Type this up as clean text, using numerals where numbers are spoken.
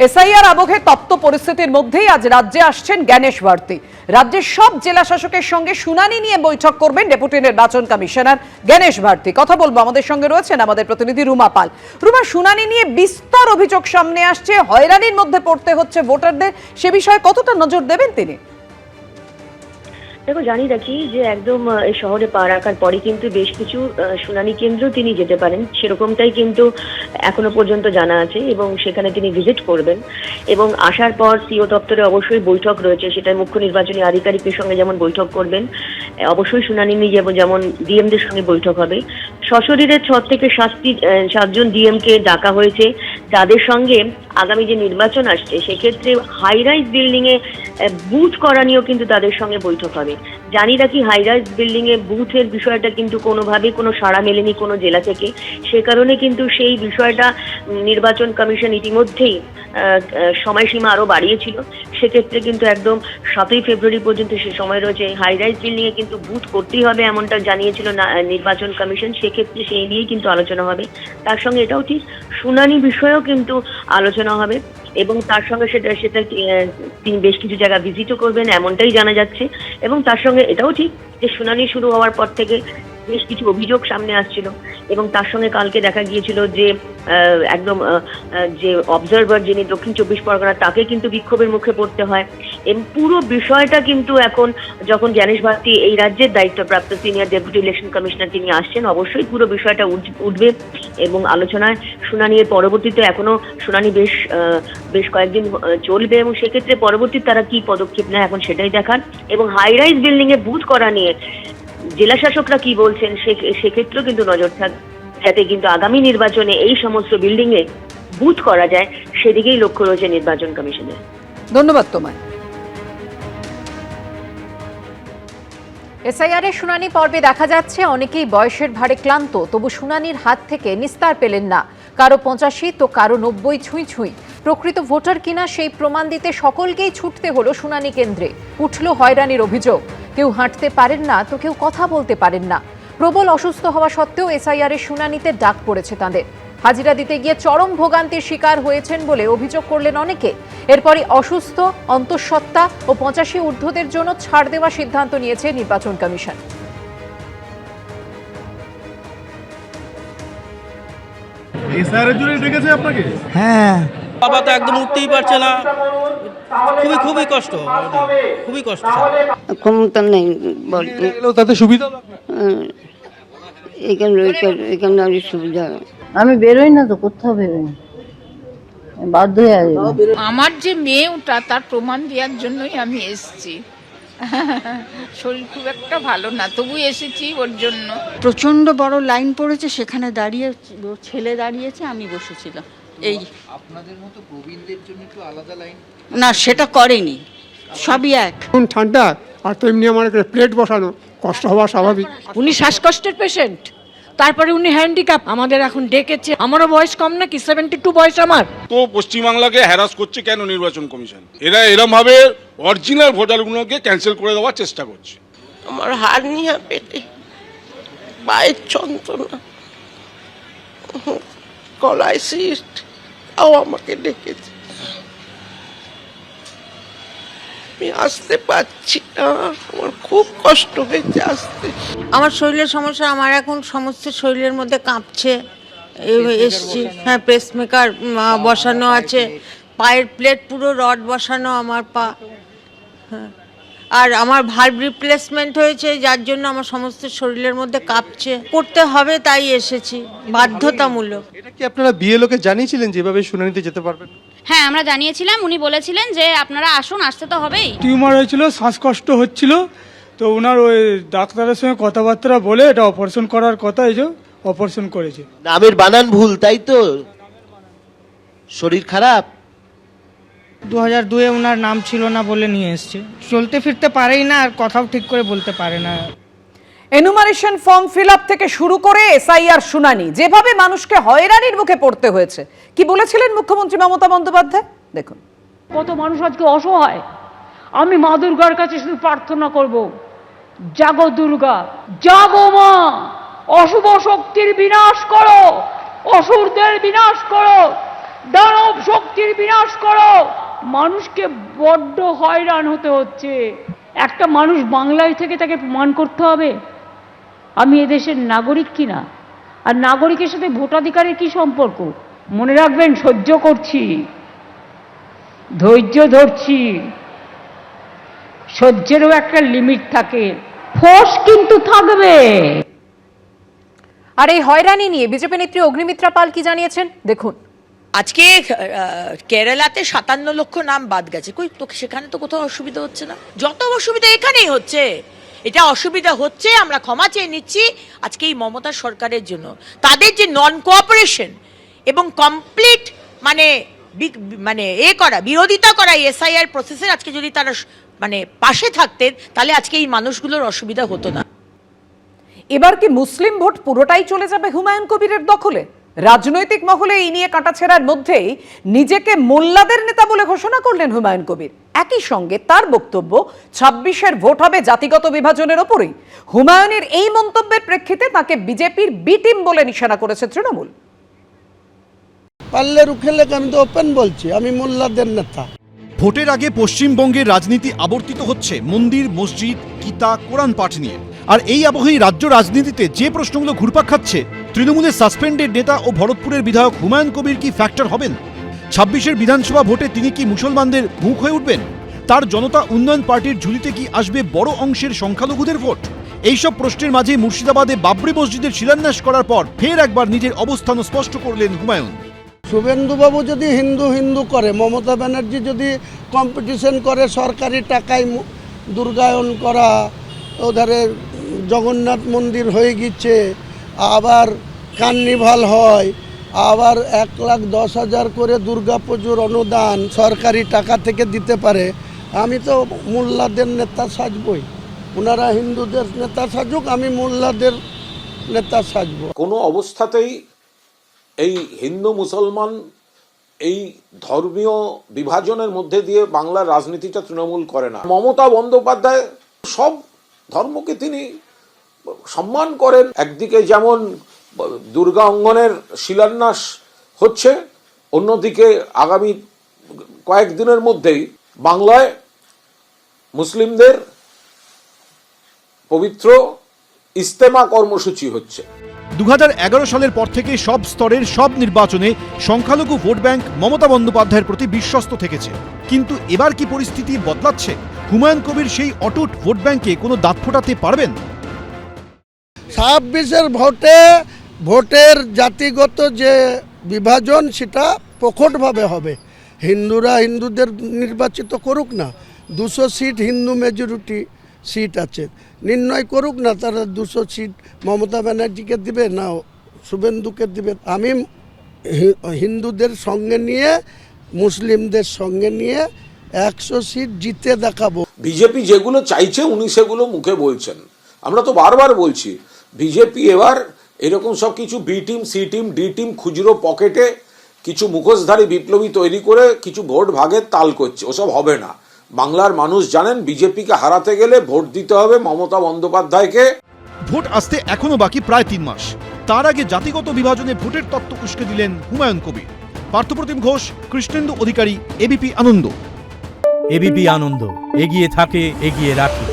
SIR আবহে তপ্ত পরিস্থিতির মধ্যেই আজ রাজ্যে আসছেন জ্ঞানেশ ভারতী। রাজ্যের সব জেলা শাসকের সঙ্গে শুনানি নিয়ে বৈঠক করবেন ডেপুটি নির্বাচন কমিশনার জ্ঞানেশ ভারতী। কথা বলবো, আমাদের সঙ্গে রয়েছেন আমাদের প্রতিনিধি রুমা পাল। রুমা, শুনানি নিয়ে বিস্তর অভিযোগ সামনে আসছে, হয়রানির মধ্যে পড়তে হচ্ছে ভোটারদের, সে বিষয়ে কতটা নজর দেবেন তিনি? দেখো, জানি রাখি যে একদম এই শহরে পা রাখার পরে কিন্তু বেশ কিছু শুনানি কেন্দ্র তিনি যেতে পারেন, সেরকমটাই কিন্তু এখনো পর্যন্ত জানা আছে এবং সেখানে তিনি ভিজিট করবেন। এবং আসার পর সিও দপ্তরে অবশ্যই বৈঠক রয়েছে, সেটা মুখ্য নির্বাচনী আধিকারিকের সঙ্গে যেমন বৈঠক করবেন, অবশ্যই শুনানি নিয়ে যেমন ডিএমদের সঙ্গে বৈঠক হবে। সশরীরে 6 থেকে 7জন ডিএমকে ডাকা হয়েছে, যাদের সঙ্গে আগামী যে নির্বাচন আসছে সেক্ষেত্রে হাই রাইজ বিল্ডিং এ বুথ করা নিয়েও কিন্তু তাদের সঙ্গে বৈঠক হবে। জানি রাখি, হাই রাইজ বিল্ডিং এ বুথের বিষয়টা কিন্তু কোনোভাবে কোনো সাড়া মেলেনি কোনো জেলা থেকে, সে কারণে কিন্তু সেই বিষয়টা নির্বাচন কমিশন ইতিমধ্যেই সময়সীমা আরো বাড়িয়েছিল। সেক্ষেত্রে কিন্তু একদম 7ই ফেব্রুয়ারি পর্যন্ত সে সময় রয়েছে। হাই রাইজ বিল্ডিং এ কিন্তু বুথ করতেই হবে এমনটা জানিয়েছিল নির্বাচন কমিশন, সেক্ষেত্রে সেই নিয়েই কিন্তু আলোচনা হবে। তার সঙ্গে এটাও ঠিক, শুনানি বিষয়েও কিন্তু আলোচনা হবে এবং তার সঙ্গে সেটা তিনি বেশ কিছু জায়গা ভিজিটও করবেন এমনটাই জানা যাচ্ছে। এবং তার সঙ্গে এটাও ঠিক যে শুনানি শুরু হওয়ার পর থেকে বেশ কিছু অভিযোগ সামনে আসছিল এবং তার সঙ্গে কালকে দেখা গিয়েছিল যে একদম যে অবজারভার যিনি দক্ষিণ 24 পরগনা, তাকে কিন্তু বিক্ষোভের মুখে পড়তে হয়। এবং পুরো বিষয়টা কিন্তু এখন যখন জ্ঞানেশ ভারতী এই রাজ্যের দায়িত্বপ্রাপ্ত সিনিয়র ডেপুটি ইলেকশন কমিশনার তিনি আসছেন, অবশ্যই পুরো বিষয়টা উঠবে এবং আলোচনায় শুনানির পরবর্তীতে এখনো শুনানি বেশ কয়েকদিন চলবে এবং সেক্ষেত্রে পরবর্তী তারা কি পদক্ষেপ নেয় এখন সেটাই দেখার। এবং হাই রাইজ বিল্ডিং এ বুথ করা নিয়ে জেলা শাসকরা কি বলছেন সেক্ষেত্রেও কিন্তু নজর থাকবে, যাতে কিন্তু আগামী নির্বাচনে এই সমস্ত বিল্ডিং এ বুথ করা যায়, সেদিকেই লক্ষ্য রয়েছে নির্বাচন কমিশনের। ধন্যবাদ তোমায়। এসআইআর এর শুনানি পর্বে দেখা যাচ্ছে অনেকেই বয়সের ভারে ক্লান্ত, তবু শুনানির হাত থেকে নিস্তার পেলেন না। কারো 85 তো কারো 90 ছুঁই। প্রকৃত ভোটার কিনা সেই প্রমাণ দিতে সকলকেই ছুটতে হলো শুনানি কেন্দ্রে। উঠল হয়রানির অভিযোগ, কেউ হাঁটতে পারেন না তো কেউ কথা বলতে পারেন না। প্রবল অসুস্থ হওয়া সত্ত্বেও এসআইআর এর শুনানিতে ডাক পড়েছে তাদের। হাজিরা দিতে গিয়ে চরম ভোগান্তির শিকার হয়েছেন বলে অভিযোগ করলেন অনেকে। এরপরই অসুস্থ, অন্তঃসত্ত্বা ও 85 ঊর্ধ্বদের জন্য ছাড় দেওয়ার সিদ্ধান্ত নিয়েছে নির্বাচন কমিশন। এসআইআর এর জন্য ডেকেছে আপনাকে? হ্যাঁ, বাবা তো একদম উঠতেই পারছে না, খুবই কষ্ট, খুবই কষ্ট। ক্ষমতা নেই তাতে সুবিধা এখানে অনেক সুবিধা। আমি বেরোই না তো, কোথাও বেরোই না, বাধ্য হয়ে আসবো। আমার যে মেয়ে ওটা তার প্রমাণ দেওয়ার জন্যই আমি এসেছি। শরীর খুব একটা ভালো না, তবু এসেছি ওর জন্য। প্রচন্ড বড় লাইন পড়েছে, সেখানে দাঁড়িয়ে ছেলে দাঁড়িয়েছে, আমি বসেছিলাম। এই আপনাদের মতো প্রবীণদের জন্য একটু আলাদা লাইন না, সেটা করেনি, সবই এক। ঠান্ডা আর তেমনি আমার প্লেট বসানো, কষ্ট হওয়া স্বাভাবিক। উনি শ্বাসকষ্টের পেশেন্ট, তারপরে উনি হ্যান্ডিক্যাপ, আমাদের এখন ডেকেছে। আমারও বয়স কম নাকি, 72 বয়স আমার। তো পশ্চিমবাংলাকে হ্যারাস করছে কেন নির্বাচন কমিশন? এরা এরম ভাবে অরিজিনাল ভোটারগুলোকে ক্যান্সেল করে দেওয়ার চেষ্টা করছে। আমার হার্নিয়া, পেটে পায়ের যন্ত্রণা, গলায় সিস্ট, তাও আমাকে ডেকেছে। আমি আসতে পারছি না, আমার খুব কষ্ট হয়েছে আসতে। আমার শরীরের সমস্যা, আমার এখন সমস্ত শরীরের মধ্যে কাঁপছে। এসছি, হ্যাঁ, পেসমেকার বসানো আছে, পায়ের প্লেট পুরো রড বসানো আমার পা, হ্যাঁ। আর আমার ভালভ রিপ্লেসমেন্ট হয়েছে, যার জন্য আমার সমস্ত শরীরের মধ্যে কাঁপছে। করতে হবে তাই এসেছি, বাধ্যতামূলক। এটা কি আপনারা বিএলওকে জানিয়েছিলেন যেভাবে শুনানিতে যেতে পারবেন? হ্যাঁ, আমরা জানিয়েছিলাম, উনি বলেছিলেন যে আপনারা আসুন, আসতে তো হবেই। টিউমার হয়েছিল, শ্বাসকষ্ট হচ্ছিল, তো ওনার ওই ডাক্তারের সঙ্গে কথাবার্তা বলে এটা অপারেশন করার কথা, এই যে অপারেশন করেছে। নামের বানান ভুল, তাই তো? শরীর খারাপ? 2002-এ ওনার নাম ছিল না বলে নিয়ে এসছে। চলতে ফিরতে পারেই না, আর কথাও ঠিক করে বলতে পারে না। এনুমারেশন ফর্ম ফিল আপ থেকে শুরু করে এসআইআর শুনানি, যেভাবে মানুষকে হয়রানির মুখে পড়তে হয়েছে, কি বলেছিলেন মুখ্যমন্ত্রী মমতা বন্দ্যোপাধ্যায় দেখুন। কত মানুষ আজকে অসহায়। আমি মা দুর্গার কাছে শুধু প্রার্থনা করব, জাগো দুর্গা, জাগো মা, অশুভ শক্তির বিনাশ করো, অসুরদের বিনাশ করো, দানব শক্তির বিনাশ করো। মানুষকে বড্ড হয়রান হতে হচ্ছে। একটা মানুষ বাংলায় থেকে তাকে প্রমাণ করতে হবে আমি এদেশের নাগরিক কিনা। আর নাগরিকের সাথে ভোটাধিকারের কি সম্পর্ক? মনে রাখবেন, সহ্য করছি, ধৈর্য ধরছি, সহ্যেরও একটা লিমিট থাকে, ফোর্স কিন্তু থাকবে। আর এই হয়রানি নিয়ে বিজেপি নেত্রী অগ্নিমিত্রা পাল কি জানিয়েছেন দেখুন। আজকে কেরালাতে 57 লক্ষ নাম বাদ গেছে, কই তো সেখানে তো কোথাও অসুবিধা হচ্ছে না? যত অসুবিধা এখানেই হচ্ছে। এটা অসুবিধা হচ্ছে, আমরা ক্ষমা চেয়ে নিচ্ছি আজকে এই মমতা সরকারের জন্য। তাদের যে নন কোঅপারেশন এবং কমপ্লিট মানে বিরোধিতা করা এসআইআর প্রসেসের, আজকে যদি তারা পাশে থাকতেন তাহলে আজকে এই মানুষগুলোর অসুবিধা হতো না। এবার কি মুসলিম ভোট পুরোটাই চলে যাবে হুমায়ুন কবিরের দখলে? রাজনৈতিক মহলে এই নিয়ে কাটাছেড়ার মধ্যেই নিজেকে মোল্লাদের নেতা বলে ঘোষণা করলেন হুমায়ুন কবির। একই সঙ্গে তার বক্তব্য 26-এর ভোট হবে জাতিগত বিভাজনের ওপরেই। হুমায়ুনের এই মন্তব্যের প্রেক্ষিতে তাকে বিজেপির বি টিম বলে নিশানা করেছে তৃণমূল। পারলে রুখে লেখ, আমি তো ওপেন বলছি, আমি মোল্লাদের নেতা। ভোটের আগে পশ্চিমবঙ্গের রাজনীতি আবর্তিত হচ্ছে মন্দির, মসজিদ, গীতা, কোরআন পাঠ নিয়ে। আর এই আবহেই রাজ্য রাজনীতিতে যে প্রশ্নগুলো ঘুরপাক খাচ্ছে, তৃণমূলের সাসপেন্ডেড নেতা ও ভরতপুরের বিধায়ক হুমায়ুন কবির কি ফ্যাক্টর হবেন? 26-এর বিধানসভা ভোটে তিনি কি মুসলমানদের মুখ হয়ে উঠবেন? তার জনতা উন্নয়ন পার্টির ঝুলিতে কি আসবে বড় অংশের সংখ্যালঘুদের ভোট? এইসব প্রশ্নের মাঝে মুর্শিদাবাদে বাবরি মসজিদের শিলান্যাস করার পর ফের একবার নিজের অবস্থান স্পষ্ট করলেন হুমায়ুন। শুভেন্দুবাবু যদি হিন্দু হিন্দু করে, মমতা ব্যানার্জি যদি কম্পিটিশন করে সরকারি টাকায় দুর্গায়ন করা, ওধারে জগন্নাথ মন্দির হয়ে গেছে, আবার কার্নিভাল হয়, আবার 1,10,000 করে দুর্গাপুজোর অনুদান সরকারি টাকা থেকে দিতে পারে, আমি তো মোল্লাদের নেতা সাজবই। ওনারা হিন্দুদের নেতা সাজুক, আমি মোল্লাদের নেতা সাজব। কোনো অবস্থাতেই এই হিন্দু মুসলমান এই ধর্মীয় বিভাজনের মধ্যে দিয়ে বাংলার রাজনীতিটা তৃণমূল করে না। মমতা বন্দ্যোপাধ্যায় সব ধর্মকে তিনি সম্মান করেন। একদিকে যেমন দুর্গা অঙ্গনের শিলান্যাস হচ্ছে, অন্যদিকে আগামী কয়েকদিনের মধ্যেই বাংলায় মুসলিমদের পবিত্র ইস্তেমা কর্মসূচি হচ্ছে। 2011 সালের পর থেকে সব স্তরের সব নির্বাচনে সংখ্যালঘু ভোট ব্যাংক মমতা বন্দ্যোপাধ্যায়ের প্রতি বিশ্বস্ত থেকেছে। কিন্তু এবার কি পরিস্থিতি বদলাচ্ছে? হুমায়ুন কবির সেই অটুট ভোট ব্যাংকে কোনো দাঁত ফোটাতে পারবেন? 26-এর ভোটের জাতিগত যে বিভাজন সেটা প্রকটভাবে হবে। হিন্দুরা হিন্দুদের নির্বাচিত করুক না, 200 সিট হিন্দু মেজরিটি সিট আছে, নির্ণয় করুক না, তারা 200 সিট মমতা ব্যানার্জিকে দিবে না শুভেন্দুকে দিবে। আমি হিন্দুদের সঙ্গে নিয়ে মুসলিমদের সঙ্গে নিয়ে 100 সিট জিতে দেখাবো। বিজেপি যেগুলো চাইছে উনি সেগুলো মুখে বলছেন। আমরা তো বারবার বলছি বিজেপি এবার এরকম সব কিছু B team, C team, D team খুচরো পকেটে কিছু মুখোশধারী বিপ্লবী তৈরি করে কিছু ভোট ভাগের তাল করছে। ওসব হবে না। বাংলার মানুষ জানেন বিজেপিকে হারাতে গেলে ভোট দিতে হবে মমতা বন্দ্যোপাধ্যায়কে। ভোট আসতে এখনো বাকি প্রায় 3 মাস। তার আগে জাতিগত বিভাজনে ভোটের তত্ত্ব উস্কে দিলেন হুমায়ুন কবির। পার্থপ্রতিম ঘোষ, কৃষ্ণেন্দু অধিকারী, এবিপি আনন্দ। এবিপি আনন্দ, এগিয়ে থাকে, এগিয়ে রাখে।